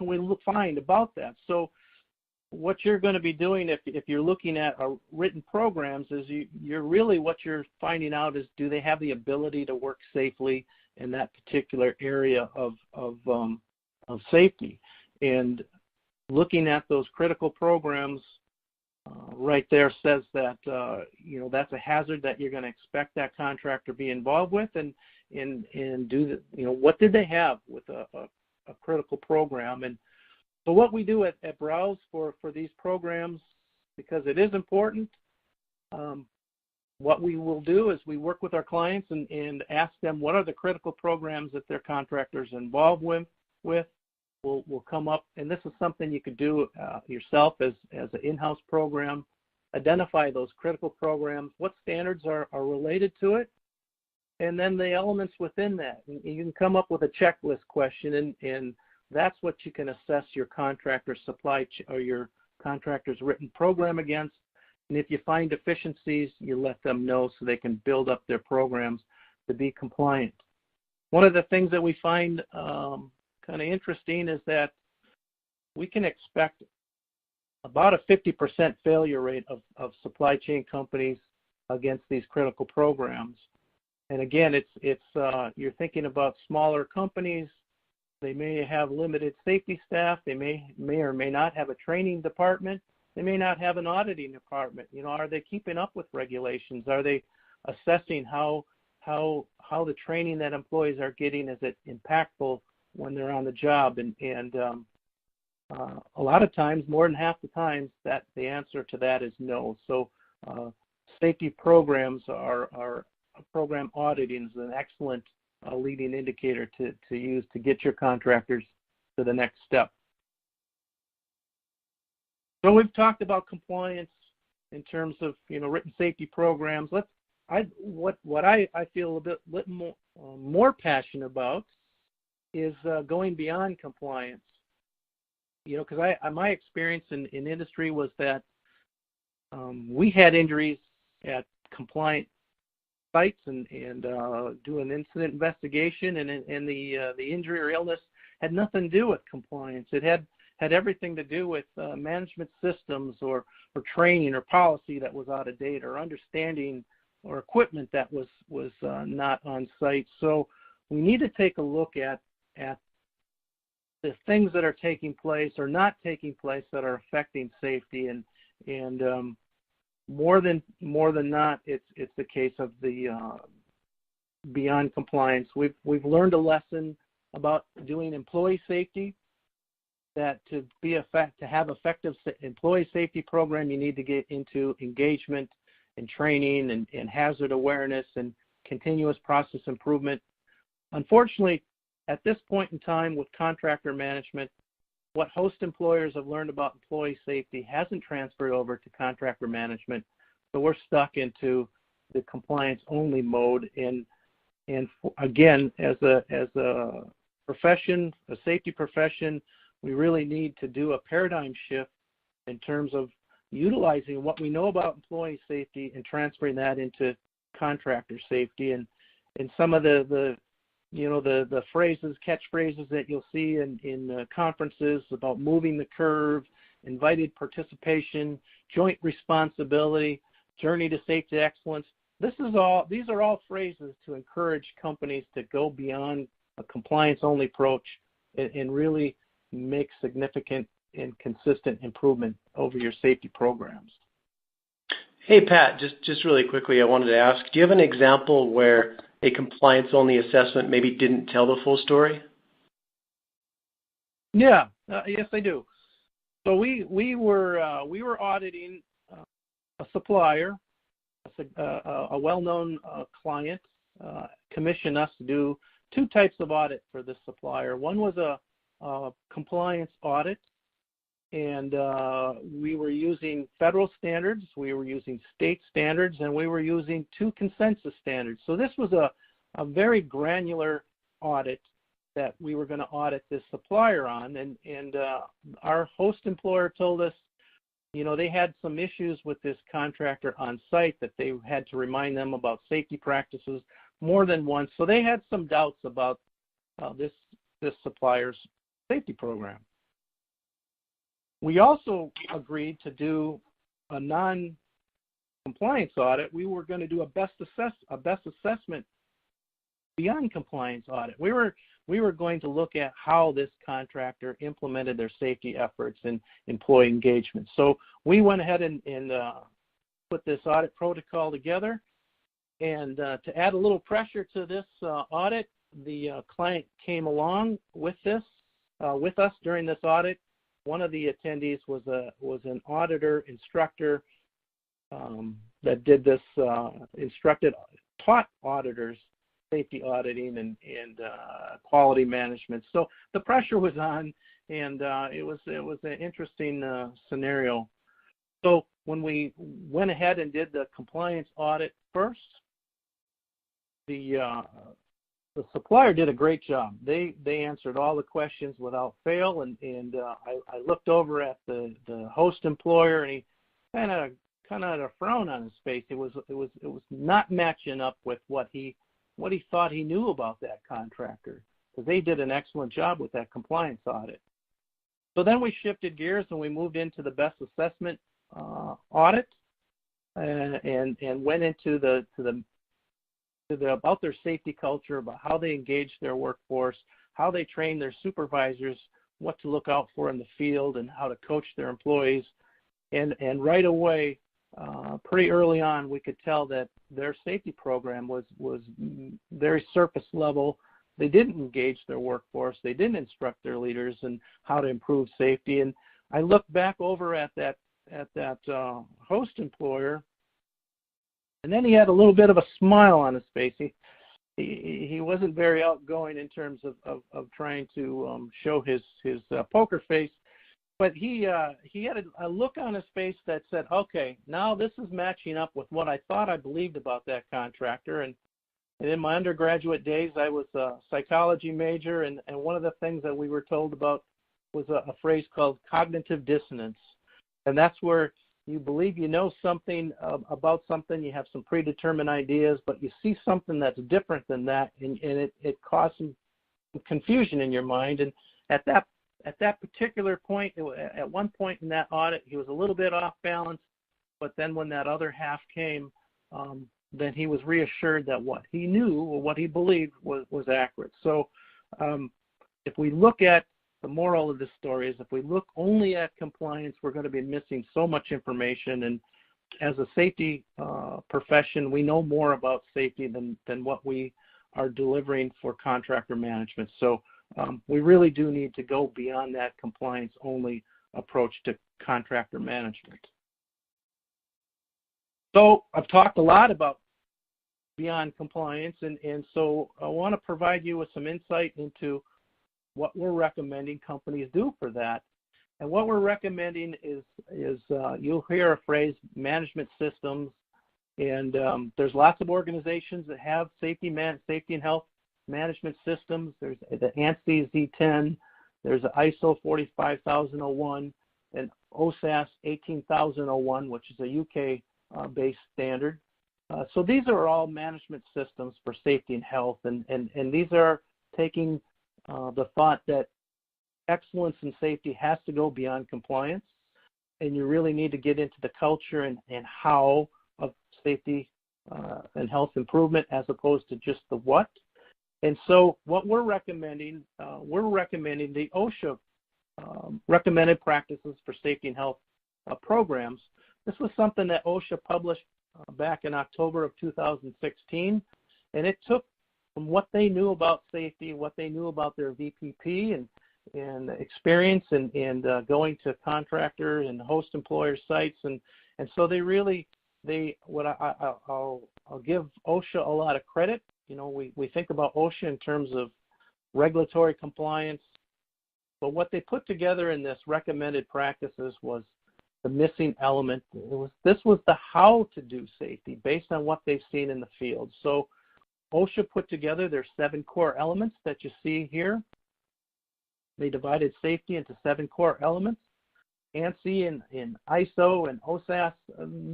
we find about that? So what you're going to be doing if you're looking at written programs is you're really what you're finding out is, do they have the ability to work safely in that particular area of safety? And looking at those critical programs right there says that that's a hazard that you're going to expect that contractor to be involved with, and do what did they have with a critical program. And so what we do at Browz for these programs, because it is important, what we will do is we work with our clients and ask them what are the critical programs that their contractors are involved with. We'll come up, and this is something you could do yourself as an in-house program. Identify those critical programs, what standards are related to it, and then the elements within that. You can come up with a checklist question, and that's what you can assess your contractor's or your contractor's written program against. And if you find deficiencies, you let them know so they can build up their programs to be compliant. One of the things that we find kind of interesting is that we can expect about a 50% failure rate of supply chain companies against these critical programs. And again, it's you're thinking about smaller companies. They may have limited safety staff. They may or may not have a training department. They may not have an auditing department. Are they keeping up with regulations? Are they assessing how the training that employees are getting, is it impactful when they're on the job? And a lot of times, more than half the times, that the answer to that is no. So safety programs program auditing is an excellent leading indicator to use to get your contractors to the next step. So we've talked about compliance in terms of written safety programs. What I feel a bit more passionate about is going beyond compliance. Because my experience in industry was that we had injuries at compliant sites and do an incident investigation, and the injury or illness had nothing to do with compliance. It had everything to do with management systems or training or policy that was out of date, or understanding or equipment that was not on site. So we need to take a look at the things that are taking place or not taking place that are affecting safety, and more than not, it's the case of the beyond compliance. We've learned a lesson about doing employee safety, that to have effective employee safety program, you need to get into engagement and training and hazard awareness and continuous process improvement. Unfortunately, at this point in time with contractor management, what host employers have learned about employee safety hasn't transferred over to contractor management. So we're stuck into the compliance-only mode. And again, as a profession, a safety profession, we really need to do a paradigm shift in terms of utilizing what we know about employee safety and transferring that into contractor safety. And some of the phrases, catchphrases that you'll see in conferences about moving the curve, invited participation, joint responsibility, journey to safety excellence. These are all phrases to encourage companies to go beyond a compliance-only approach and really make significant and consistent improvement over your safety programs. Hey, Pat, just really quickly, I wanted to ask, do you have an example where a compliance-only assessment maybe didn't tell the full story? Yeah, yes, I do. So we were auditing a supplier, a well-known client commissioned us to do two types of audit for this supplier. One was a compliance audit, and we were using federal standards, we were using state standards, and we were using two consensus standards. So this was a very granular audit that we were going to audit this supplier on, and our host employer told us, they had some issues with this contractor on site, that they had to remind them about safety practices more than once. So they had some doubts about this supplier's safety program. We also agreed to do a non-compliance audit. We were going to do a best assessment beyond compliance audit. We were going to look at how this contractor implemented their safety efforts and employee engagement. So we went ahead and put this audit protocol together. And to add a little pressure to this audit, the client came along with us during this audit. One of the attendees was an auditor instructor that did this, taught auditors safety auditing and quality management. So the pressure was on, and it was an interesting scenario. So when we went ahead and did the compliance audit first, the supplier did a great job. They answered all the questions without fail, and I looked over at the host employer, and he kind of had a frown on his face. It was not matching up with what he thought he knew about that contractor, because they did an excellent job with that compliance audit. So then we shifted gears and we moved into the best assessment audit, and went into about their safety culture, about how they engage their workforce, how they train their supervisors, what to look out for in the field, and how to coach their employees. And right away, pretty early on, we could tell that their safety program was very surface level. They didn't engage their workforce. They didn't instruct their leaders in how to improve safety. And I looked back over at that host employer, and then he had a little bit of a smile on his face. He wasn't very outgoing in terms of trying to show his poker face, but he had a look on his face that said, okay, now this is matching up with what I thought I believed about that contractor. And in my undergraduate days, I was a psychology major, and one of the things that we were told about was a phrase called cognitive dissonance. And that's where you believe you know something about something, you have some predetermined ideas, but you see something that's different than that, and it causes some confusion in your mind. And at that particular point, at one point in that audit, he was a little bit off balance, but then when that other half came, then he was reassured that what he knew or what he believed was accurate. So if we look at the moral of this story is if we look only at compliance, we're going to be missing so much information. And as a safety profession, we know more about safety than what we are delivering for contractor management. So we really do need to go beyond that compliance-only approach to contractor management. So I've talked a lot about beyond compliance, and so I want to provide you with some insight into what we're recommending companies do for that. And what we're recommending is you'll hear a phrase, management systems, and there's lots of organizations that have safety and health management systems. There's the ANSI Z10, there's the ISO 45001, and OSAS 18001, which is a UK-based standard. So these are all management systems for safety and health, and these are taking the thought that excellence in safety has to go beyond compliance, and you really need to get into the culture and how of safety and health improvement as opposed to just the what. And so what we're recommending the OSHA recommended practices for safety and health programs. This was something that OSHA published back in October of 2016, and it took from what they knew about safety, what they knew about their VPP and experience and going to contractor and host employer sites, and so I'll give OSHA a lot of credit. You know, we think about OSHA in terms of regulatory compliance, but what they put together in this recommended practices was the missing element. This was the how to do safety based on what they've seen in the field. So OSHA put together their 7 core elements that you see here. They divided safety into 7 core elements. ANSI and ISO and OSAS,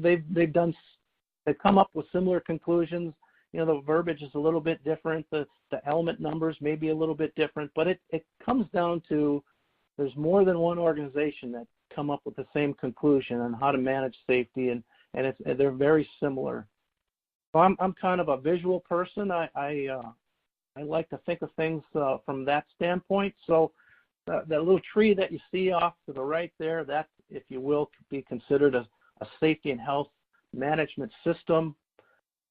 they've come up with similar conclusions. You know, the verbiage is a little bit different. The element numbers may be a little bit different, but it comes down to there's more than one organization that come up with the same conclusion on how to manage safety, and they're very similar. So I'm kind of a visual person. I like to think of things from that standpoint. So that little tree that you see off to the right there, that, if you will, could be considered a safety and health management system.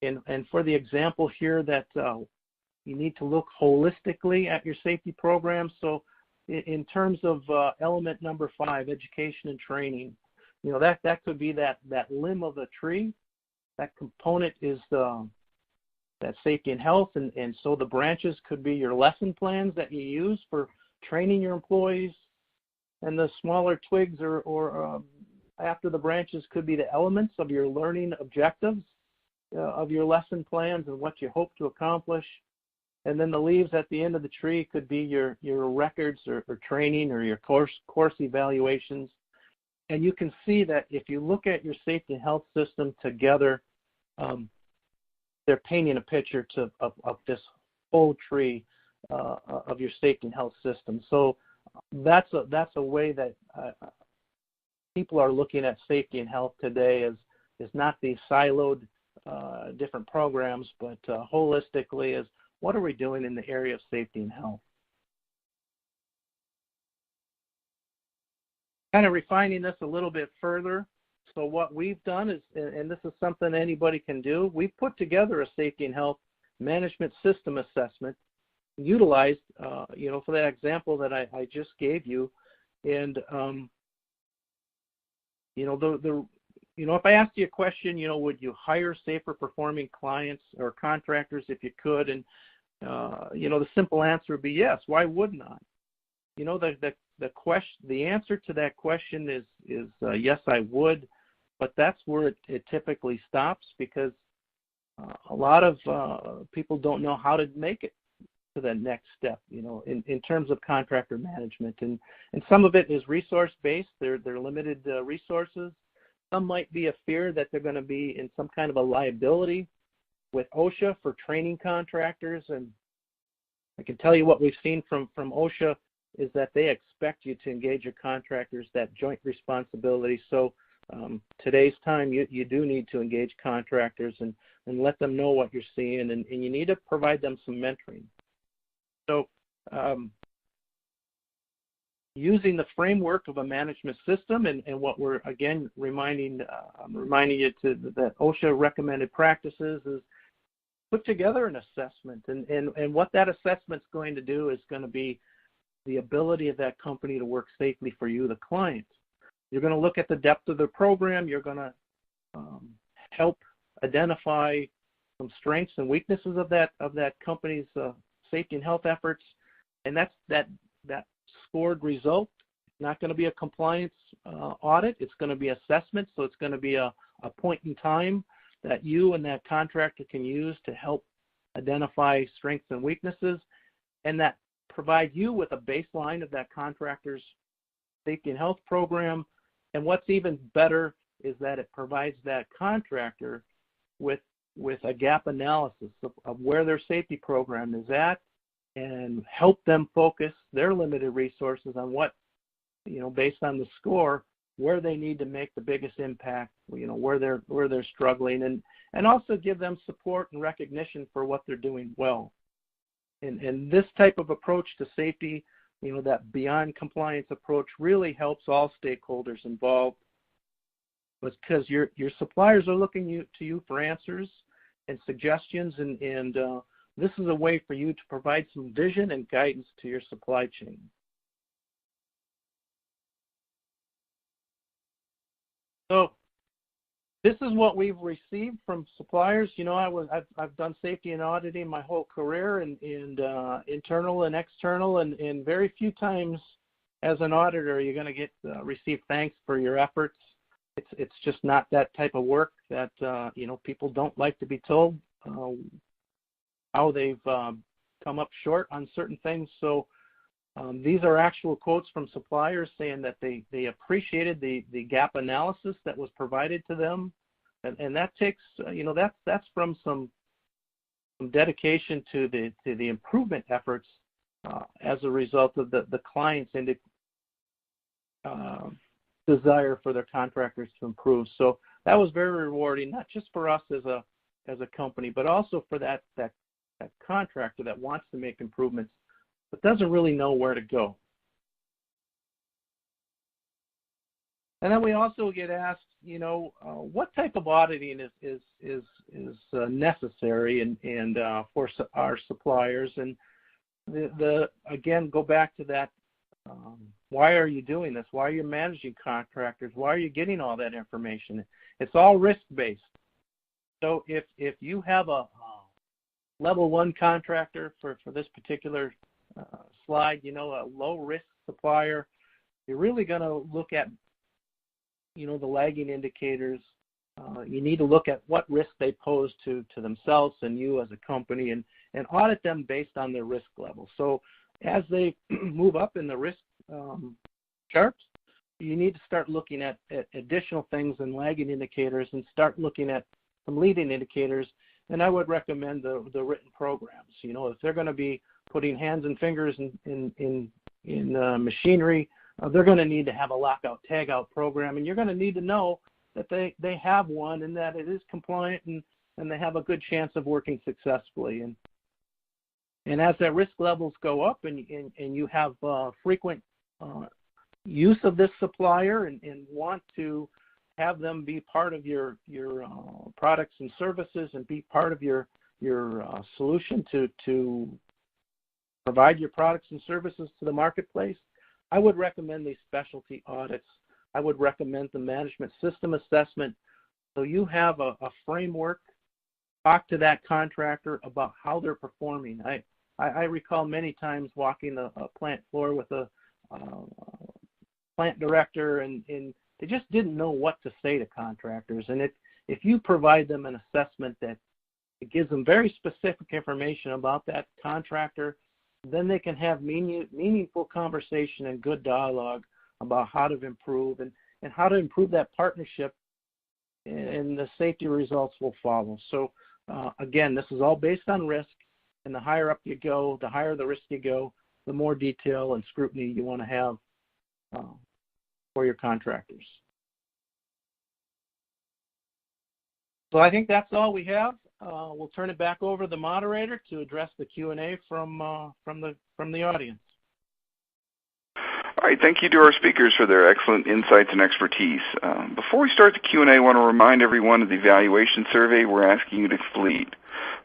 And for the example here that you need to look holistically at your safety program. So in terms of element number 5, education and training, you know, that could be that limb of the tree. That component is that safety and health, and so the branches could be your lesson plans that you use for training your employees, and the smaller twigs or after the branches could be the elements of your learning objectives of your lesson plans and what you hope to accomplish. And then the leaves at the end of the tree could be your records or training or your course evaluations. And you can see that if you look at your safety and health system together, they're painting a picture of this whole tree of your safety and health system. So that's a way that people are looking at safety and health today is not these siloed different programs, but holistically is what are we doing in the area of safety and health. Kind of refining this a little bit further. So what we've done is, and this is something anybody can do, we've put together a safety and health management system assessment utilized, for that example that I just gave you. And, if I asked you a question, would you hire safer performing clients or contractors if you could? And, the simple answer would be yes. Why wouldn't I? The answer to that question is yes, I would, but that's where it typically stops, because a lot of people don't know how to make it to the next step, in terms of contractor management. And some of it is resource-based. They're limited resources. Some might be a fear that they're going to be in some kind of a liability with OSHA for training contractors. And I can tell you what we've seen from OSHA is that they expect you to engage your contractors, that joint responsibility. So today's time, you do need to engage contractors and let them know what you're seeing, and you need to provide them some mentoring. So using the framework of a management system, and what we're, again, reminding you that OSHA recommended practices is put together an assessment. And what that assessment's going to do is going to be the ability of that company to work safely for you, the client. You're going to look at the depth of the program. You're going to help identify some strengths and weaknesses of that company's safety and health efforts, and that scored result. It's not going to be a compliance audit. It's going to be assessment. So it's going to be a point in time that you and that contractor can use to help identify strengths and weaknesses, and that provide you with a baseline of that contractor's safety and health program. And what's even better is that it provides that contractor with a gap analysis of where their safety program is at, and help them focus their limited resources on what, based on the score, where they need to make the biggest impact, where they're struggling, and also give them support and recognition for what they're doing well. And this type of approach to safety, that beyond compliance approach, really helps all stakeholders involved, because your suppliers are looking to you for answers and suggestions, and this is a way for you to provide some vision and guidance to your supply chain. So this is what we've received from suppliers. I've done safety and auditing my whole career, and internal and external, and very few times as an auditor you're going to receive thanks for your efforts. It's just not that type of work that people don't like to be told how they've come up short on certain things. So these are actual quotes from suppliers saying that they appreciated the gap analysis that was provided to them, and that takes that's from some dedication to the improvement efforts as a result of the client's desire for their contractors to improve. So that was very rewarding, not just for us as a company, but also for that contractor that wants to make improvements but doesn't really know where to go. And then we also get asked, what type of auditing is necessary and for our suppliers, and again go back to that. Why are you doing this? Why are you managing contractors? Why are you getting all that information? It's all risk-based. So if you have a level 1 contractor for this particular slide, a low-risk supplier, you're really going to look at, the lagging indicators. You need to look at what risk they pose to themselves and you as a company, and audit them based on their risk level. So as they move up in the risk charts, you need to start looking at additional things and lagging indicators, and start looking at some leading indicators. And I would recommend the written programs. If they're going to be putting hands and fingers in machinery, they're going to need to have a lockout tagout program, and you're going to need to know that they have one, and that it is compliant, and they have a good chance of working successfully. And as that risk levels go up, and you have frequent use of this supplier, and want to have them be part of your products and services, and be part of your solution to provide your products and services to the marketplace, I would recommend these specialty audits. I would recommend the management system assessment, so you have a framework. Talk to that contractor about how they're performing. I recall many times walking a plant floor with a plant director, and they just didn't know what to say to contractors. And if you provide them an assessment that it gives them very specific information about that contractor, then they can have meaningful conversation and good dialogue about how to improve and how to improve that partnership, and the safety results will follow. So again, this is all based on risk, and the higher up you go, the higher the risk you go, the more detail and scrutiny you want to have for your contractors. So I think that's all we have. We'll turn it back over to the moderator to address the Q&A from the audience. All right, thank you to our speakers for their excellent insights and expertise. Before we start the Q&A, I want to remind everyone of the evaluation survey we're asking you to complete.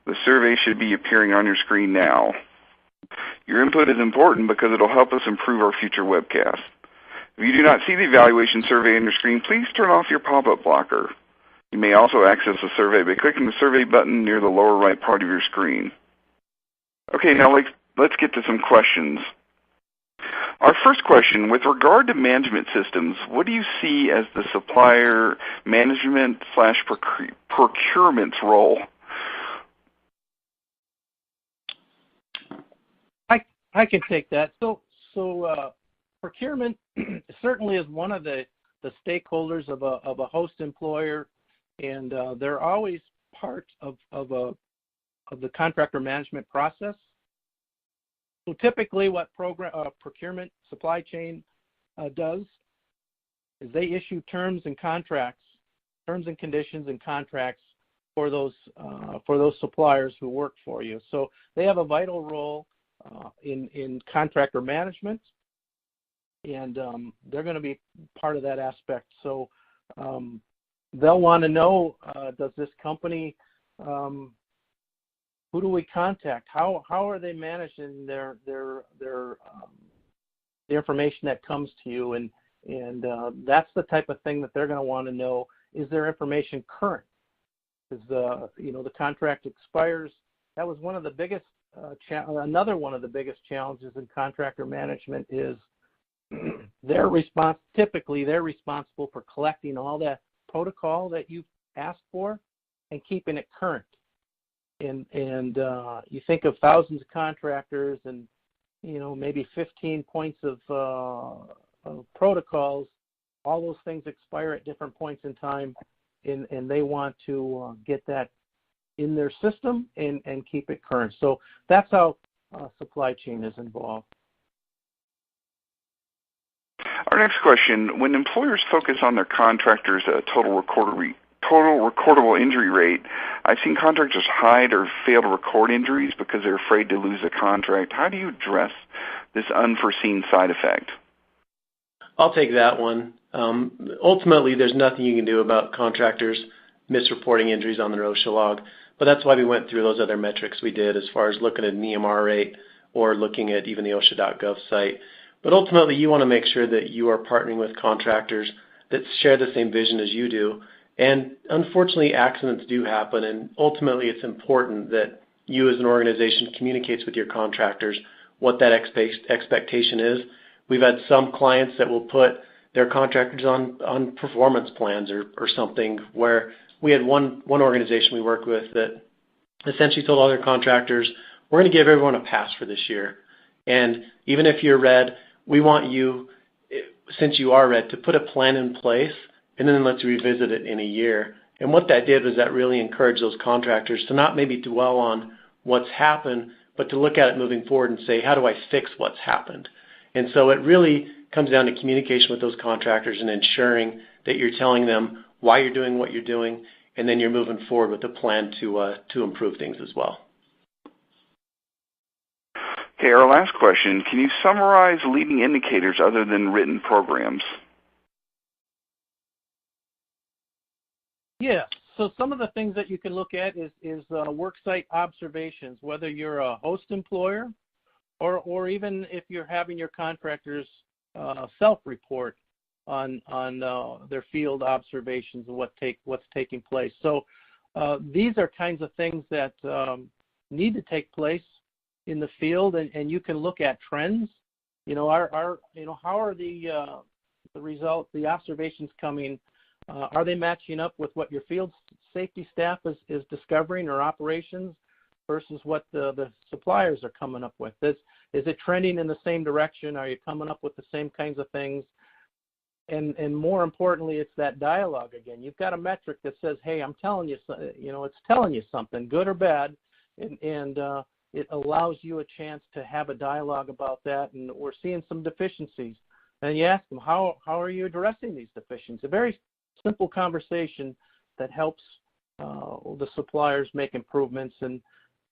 The survey should be appearing on your screen now. Your input is important because it will help us improve our future webcasts. If you do not see the evaluation survey on your screen, please turn off your pop-up blocker. You may also access the survey by clicking the survey button near the lower right part of your screen. Okay, now let's get to some questions. Our first question, with regard to management systems, what do you see as the supplier management / procurement's role? I can take that. So procurement certainly is one of the stakeholders of a host employer, and they're always part of the contractor management process. So typically what procurement supply chain does is they issue terms and conditions and contracts for those suppliers who work for you. So they have a vital role in contractor management, and they're going to be part of that aspect. So they'll want to know, does this company, who do we contact? How are they managing their the information that comes to you? And that's the type of thing that they're going to want to know. Is their information current? Because the contract expires. That was one of the biggest another one of the biggest challenges in contractor management is typically they're responsible for collecting all that protocol that you've asked for and keeping it current. And you think of thousands of contractors and maybe 15 points of protocols. All those things expire at different points in time, and they want to get that in their system and keep it current. So that's how supply chain is involved. Our next question, when employers focus on their contractors' total recordable injury rate, I've seen contractors hide or fail to record injuries because they're afraid to lose a contract. How do you address this unforeseen side effect? I'll take that one. Ultimately, there's nothing you can do about contractors misreporting injuries on their OSHA log, but that's why we went through those other metrics we did as far as looking at an EMR rate or looking at even the OSHA.gov site. But ultimately, you want to make sure that you are partnering with contractors that share the same vision as you do. And unfortunately, accidents do happen, and ultimately it's important that you as an organization communicates with your contractors what that expectation is. We've had some clients that will put their contractors on performance plans or something, where we had one organization we worked with that essentially told all their contractors, we're going to give everyone a pass for this year. And even if you're red, we want you, since you are red, to put a plan in place, and then let's revisit it in a year. And what that did was that really encouraged those contractors to not maybe dwell on what's happened, but to look at it moving forward and say, how do I fix what's happened? And so it really comes down to communication with those contractors and ensuring that you're telling them why you're doing what you're doing, and then you're moving forward with a plan to improve things as well. Okay, our last question, can you summarize leading indicators other than written programs? Yeah, so some of the things that you can look at is worksite observations, whether you're a host employer or even if you're having your contractors self-report on their field observations of what's taking place. So these are kinds of things that need to take place in the field, and you can look at trends. How are the results, the observations coming? Are they matching up with what your field safety staff is discovering or operations versus what the suppliers are coming up with? Is it trending in the same direction? Are you coming up with the same kinds of things? And more importantly, it's that dialogue again. You've got a metric that says, hey, I'm telling you, it's telling you something, good or bad, and it allows you a chance to have a dialogue about that, and we're seeing some deficiencies. And you ask them, how are you addressing these deficiencies? A very simple conversation that helps the suppliers make improvements. And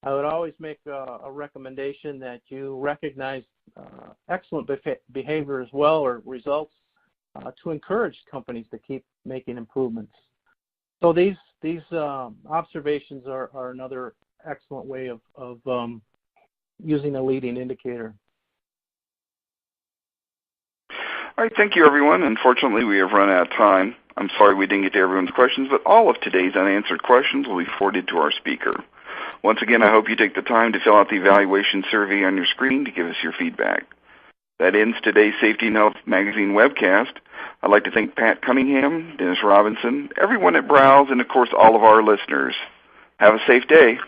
I would always make a recommendation that you recognize excellent behavior as well, or results, to encourage companies to keep making improvements. So these observations are another excellent way of using a leading indicator. All right, thank you, everyone. Unfortunately, we have run out of time. I'm sorry we didn't get to everyone's questions, but all of today's unanswered questions will be forwarded to our speaker. Once again, I hope you take the time to fill out the evaluation survey on your screen to give us your feedback. That ends today's Safety and Health Magazine webcast. I'd like to thank Pat Cunningham, Dennis Robinson, everyone at Browz, and of course all of our listeners. Have a safe day.